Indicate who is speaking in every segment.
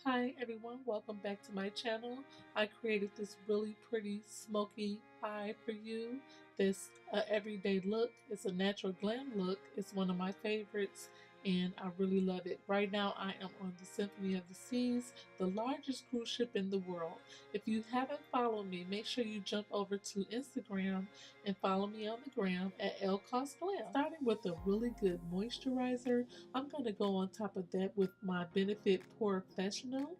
Speaker 1: Hi everyone, welcome back to my channel. I created this really pretty smoky eye for you. This everyday look. It's a natural glam look. It's one of my favorites and I really love it. Right now I am on the Symphony of the Seas, the largest cruise ship in the world. If you haven't followed me, make sure you jump over to Instagram and follow me on the gram at ELLE KOS Glam. Starting with a really good moisturizer, I'm going to go on top of that with my Benefit Professional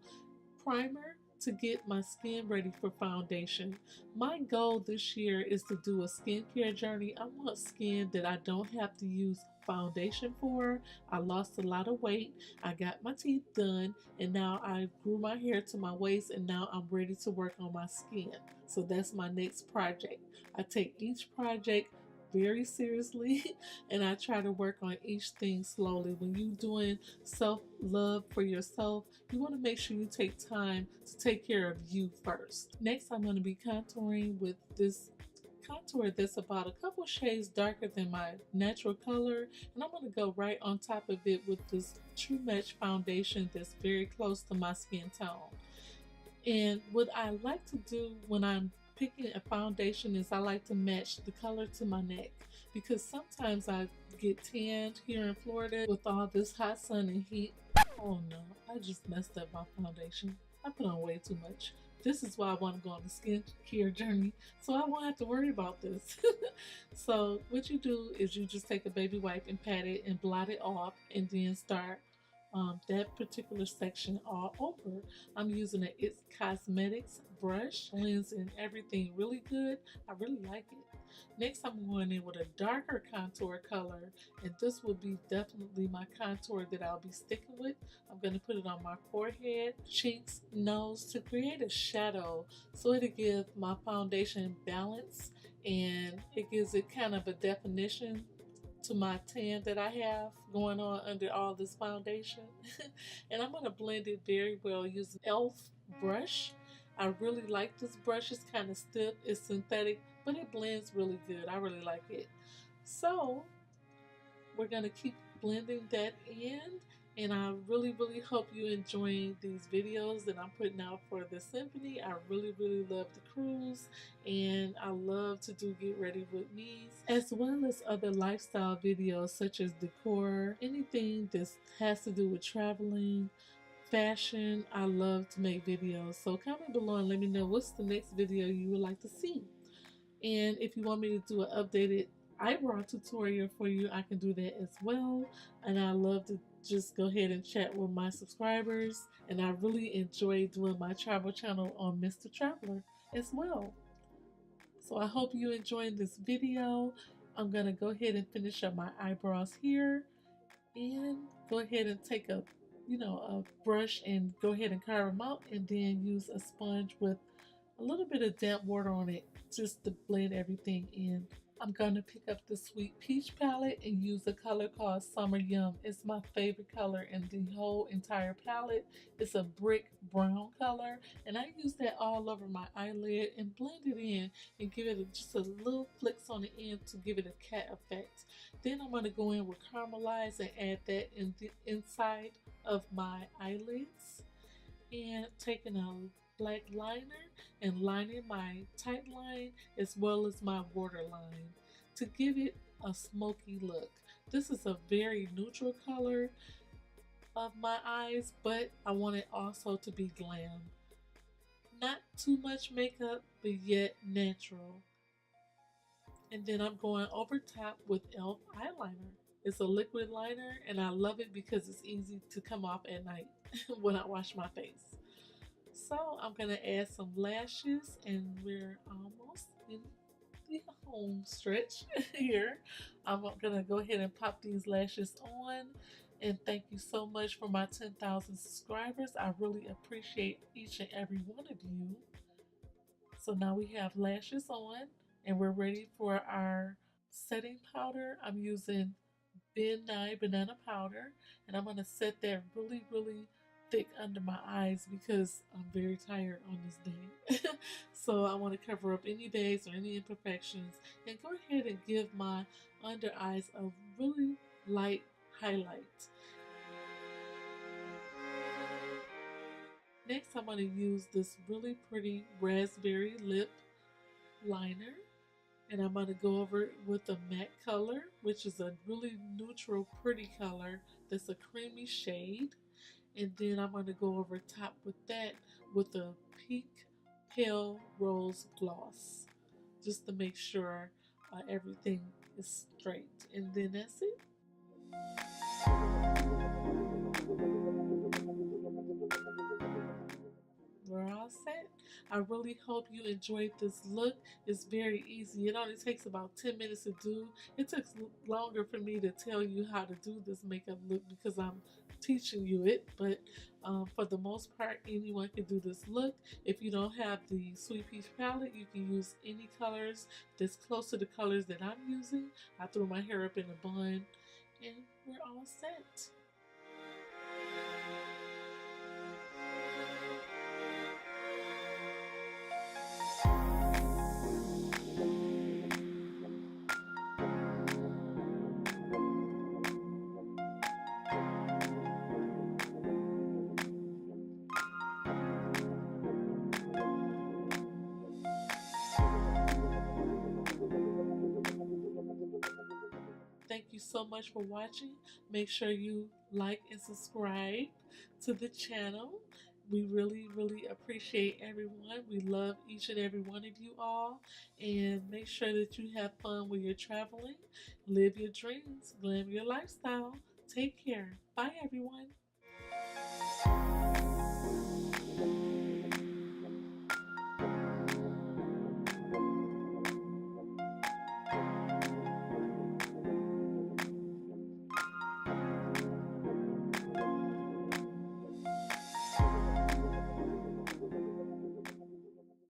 Speaker 1: primer to get my skin ready for foundation. My goal this year is to do a skincare journey. I want skin that I don't have to use foundation for. I lost a lot of weight. I got my teeth done and now I grew my hair to my waist and now I'm ready to work on my skin. So that's my next project. I take each project very seriously and I try to work on each thing slowly. When you're doing self-love for yourself, you want to make sure you take time to take care of you first. Next, I'm going to be contouring with this contour that's about a couple shades darker than my natural color, and I'm going to go right on top of it with this True Match foundation that's very close to my skin tone. And what I like to do when I'm picking a foundation is I like to match the color to my neck, because sometimes I get tanned here in Florida with all this hot sun and heat. Oh no, I just messed up my foundation. I put on way too much. This is why I want to go on the skincare journey, so I won't have to worry about this. So what you do is you just take a baby wipe and pat it and blot it off and then start that particular section all over. I'm using an It's Cosmetics brush, blends in everything really good. I really like it. Next, I'm going in with a darker contour color, and this will be definitely my contour that I'll be sticking with. I'm going to put it on my forehead, cheeks, nose to create a shadow, so it'll give my foundation balance and it gives it kind of a definition to my tan that I have going on under all this foundation. And I'm going to blend it very well using ELF brush. I really like this brush. It's kind of stiff, it's synthetic, but it blends really good. I really like it. So we're going to keep blending that in, and I really hope you enjoying these videos that I'm putting out for the Symphony. I really love the cruise, and I love to do get ready with me's, as well as other lifestyle videos such as decor, anything that has to do with traveling, fashion. I love to make videos, so comment below and let me know what's the next video you would like to see. And if you want me to do an updated eyebrow tutorial for you, I can do that as well. And I love to just go ahead and chat with my subscribers. And I really enjoy doing my travel channel on Mr. Traveler as well. So I hope you enjoyed this video. I'm going to go ahead and finish up my eyebrows here. And go ahead and take a brush and go ahead and carve them out. And then use a sponge with a little bit of damp water on it just to blend everything in. I'm going to pick up the Sweet Peach palette and use a color called Summer Yum. It's my favorite color in the whole entire palette. It's a brick brown color, and I use that all over my eyelid and blend it in and give it just a little flicks on the end to give it a cat effect. Then I'm going to go in with Caramelize and add that in the inside of my eyelids, and taking a black liner and lining my tight line as well as my waterline to give it a smoky look. This is a very neutral color of my eyes, but I want it also to be glam. Not too much makeup, but yet natural. And then I'm going over top with ELF eyeliner. It's a liquid liner and I love it because it's easy to come off at night when I wash my face. So I'm going to add some lashes, and we're almost in the home stretch here. I'm going to go ahead and pop these lashes on, and thank you so much for my 10,000 subscribers. I really appreciate each and every one of you. So now we have lashes on, and we're ready for our setting powder. I'm using Ben Nye banana powder, and I'm going to set that really thick under my eyes because I'm very tired on this day. So I want to cover up any bags or any imperfections, and go ahead and give my under eyes a really light highlight. Next, I'm going to use this really pretty raspberry lip liner, and I'm going to go over it with a matte color, which is a really neutral, pretty color that's a creamy shade. And then I'm going to go over top with that with a pink pale rose gloss, just to make sure everything is straight. And then that's it. We're all set. I really hope you enjoyed this look. It's very easy. It only takes about 10 minutes to do. It took longer for me to tell you how to do this makeup look because I'm teaching you it. But for the most part, anyone can do this look. If you don't have the Sweet Peach palette, you can use any colors that's close to the colors that I'm using. I threw my hair up in a bun and we're all set. Thank you so much for watching. Make sure you like and subscribe to the channel. We really, really appreciate everyone. We love each and every one of you all. And make sure that you have fun when you're traveling. Live your dreams. Glam your lifestyle. Take care. Bye, everyone.